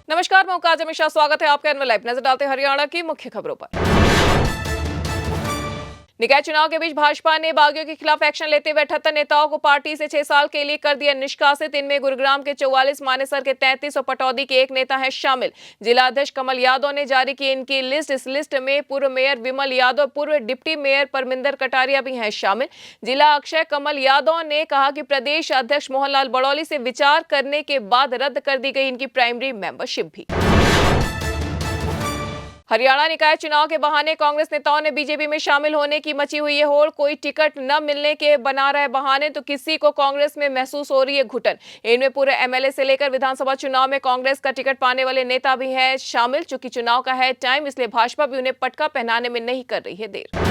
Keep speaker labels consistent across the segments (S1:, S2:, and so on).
S1: नमस्कार, मैं ओंकार जमीशा। स्वागत है आपका एनएल लाइव। नजर डालते हैं हरियाणा की मुख्य खबरों पर। निकाय चुनाव के बीच भाजपा ने बागियों के खिलाफ एक्शन लेते हुए 78 नेताओं को पार्टी से 6 साल के लिए कर दिया निष्कासित। इनमें गुरुग्राम के 44, मानेसर के 33 और पटौदी के एक नेता है शामिल। जिला अध्यक्ष कमल यादव ने जारी की इनकी लिस्ट। इस लिस्ट में पूर्व मेयर विमल यादव, पूर्व डिप्टी मेयर परमिंदर कटारिया भी हैं शामिल। जिला अक्षय कमल यादव ने कहा कि प्रदेश अध्यक्ष मोहनलाल बड़ौली से विचार करने के बाद रद्द कर दी गई इनकी प्राइमरी मेंबरशिप भी। हरियाणा निकाय चुनाव के बहाने कांग्रेस नेताओं ने बीजेपी में शामिल होने की मची हुई है होड़। कोई टिकट न मिलने के बना रहे बहाने तो किसी को कांग्रेस में महसूस हो रही है घुटन। इनमें पूरे एमएलए से लेकर विधानसभा चुनाव में कांग्रेस का टिकट पाने वाले नेता भी हैं शामिल। चूंकि चुनाव का है टाइम, इसलिए भाजपा भी उन्हें पटका पहनाने में नहीं कर रही है देर।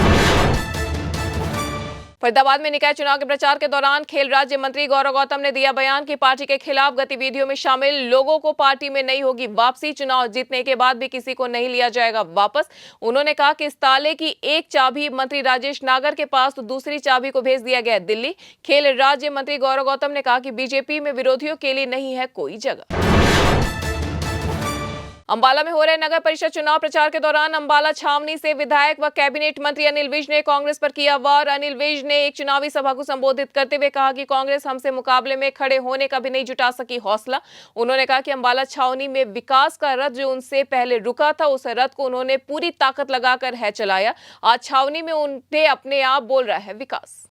S1: फरीदाबाद में निकाय चुनाव के प्रचार के दौरान खेल राज्य मंत्री गौरव गौतम ने दिया बयान कि पार्टी के खिलाफ गतिविधियों में शामिल लोगों को पार्टी में नहीं होगी वापसी। चुनाव जीतने के बाद भी किसी को नहीं लिया जाएगा वापस। उन्होंने कहा कि इस ताले की एक चाबी मंत्री राजेश नागर के पास तो दूसरी चाबी को भेज दिया गया दिल्ली। खेल राज्य मंत्री गौरव गौतम ने कहा कि बीजेपी में विरोधियों के लिए नहीं है कोई जगह। अंबाला में हो रहे नगर परिषद चुनाव प्रचार के दौरान अंबाला छावनी से विधायक व कैबिनेट मंत्री अनिल विज ने कांग्रेस पर किया वार। अनिल विज ने एक चुनावी सभा को संबोधित करते हुए कहा कि कांग्रेस हमसे मुकाबले में खड़े होने का भी नहीं जुटा सकी हौसला। उन्होंने कहा कि अंबाला छावनी में विकास का रथ जो उनसे पहले रुका था, उस रथ को उन्होंने पूरी ताकत लगाकर है चलाया। आज छावनी में उन्हें अपने आप बोल रहा है विकास।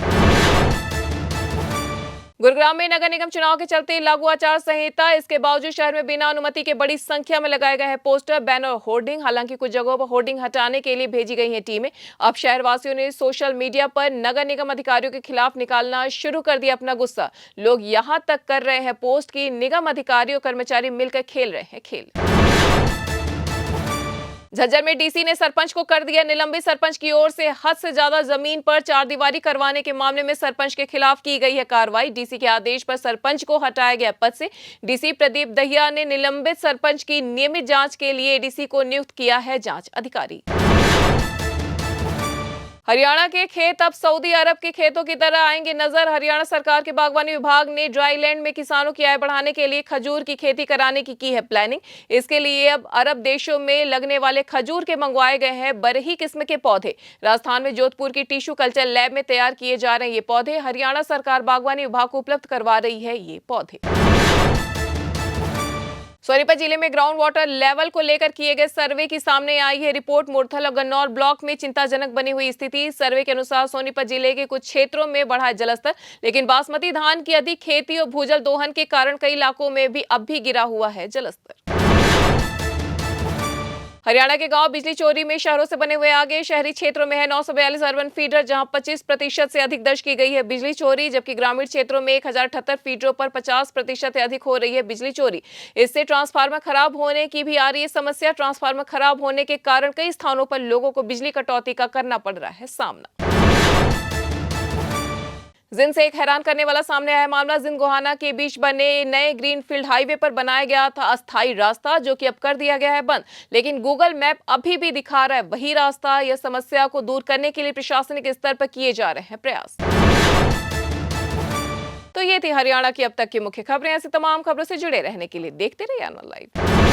S1: गुरुग्राम में नगर निगम चुनाव के चलते लागू आचार संहिता। इसके बावजूद शहर में बिना अनुमति के बड़ी संख्या में लगाए गए हैं पोस्टर, बैनर और होर्डिंग। हालांकि कुछ जगहों पर होर्डिंग हटाने के लिए भेजी गई हैं टीमें। अब शहरवासियों ने सोशल मीडिया पर नगर निगम अधिकारियों के खिलाफ निकालना शुरू कर दिया अपना गुस्सा। लोग यहां तक कर रहे हैं पोस्ट कि निगम अधिकारी और कर्मचारी मिलकर खेल रहे हैं खेल। झज्जर में डीसी ने सरपंच को कर दिया निलंबित। सरपंच की ओर से हद से ज्यादा जमीन पर चारदीवारी करवाने के मामले में सरपंच के खिलाफ की गई है कार्रवाई। डीसी के आदेश पर सरपंच को हटाया गया पद से। डीसी प्रदीप दहिया ने निलंबित सरपंच की नियमित जांच के लिए एडीसी को नियुक्त किया है जांच अधिकारी। हरियाणा के खेत अब सऊदी अरब के खेतों की तरह आएंगे नजर। हरियाणा सरकार के बागवानी विभाग ने ड्राई लैंड में किसानों की आय बढ़ाने के लिए खजूर की खेती कराने की है प्लानिंग। इसके लिए अब अरब देशों में लगने वाले खजूर के मंगवाए गए हैं बरही किस्म के पौधे। राजस्थान में जोधपुर की टिश्यू कल्चर लैब में तैयार किए जा रहे हैं ये पौधे। हरियाणा सरकार बागवानी विभाग को उपलब्ध करवा रही है ये पौधे। सोनीपत जिले में ग्राउंड वाटर लेवल को लेकर किए गए सर्वे की सामने आई है रिपोर्ट। मुरथल और गन्नौर ब्लॉक में चिंताजनक बनी हुई स्थिति। सर्वे के अनुसार सोनीपत जिले के कुछ क्षेत्रों में बढ़ा है जलस्तर, लेकिन बासमती धान की अधिक खेती और भूजल दोहन के कारण कई इलाकों में भी अब भी गिरा हुआ है जलस्तर। हरियाणा के गांव बिजली चोरी में शहरों से बने हुए आगे। शहरी क्षेत्रों में है 942 अर्बन फीडर, जहां 25% से अधिक दर्ज की गई है बिजली चोरी, जबकि ग्रामीण क्षेत्रों में 1078 फीडरों पर 50% से अधिक हो रही है बिजली चोरी। इससे ट्रांसफार्मर खराब होने की भी आ रही है समस्या। ट्रांसफार्मर खराब होने के कारण कई स्थानों पर लोगों को बिजली कटौती का करना पड़ रहा है सामना। जिंद से एक हैरान करने वाला सामने आया मामला। जिंद गोहाना के बीच बने नए ग्रीनफील्ड हाईवे पर बनाया गया था अस्थायी रास्ता, जो कि अब कर दिया गया है बंद, लेकिन गूगल मैप अभी भी दिखा रहा है वही रास्ता। यह समस्या को दूर करने के लिए प्रशासनिक स्तर पर किए जा रहे हैं प्रयास। तो ये थी हरियाणा की अब तक की मुख्य खबरें। ऐसी तमाम खबरों से जुड़े रहने के लिए देखते रहिए एनएल लाइव।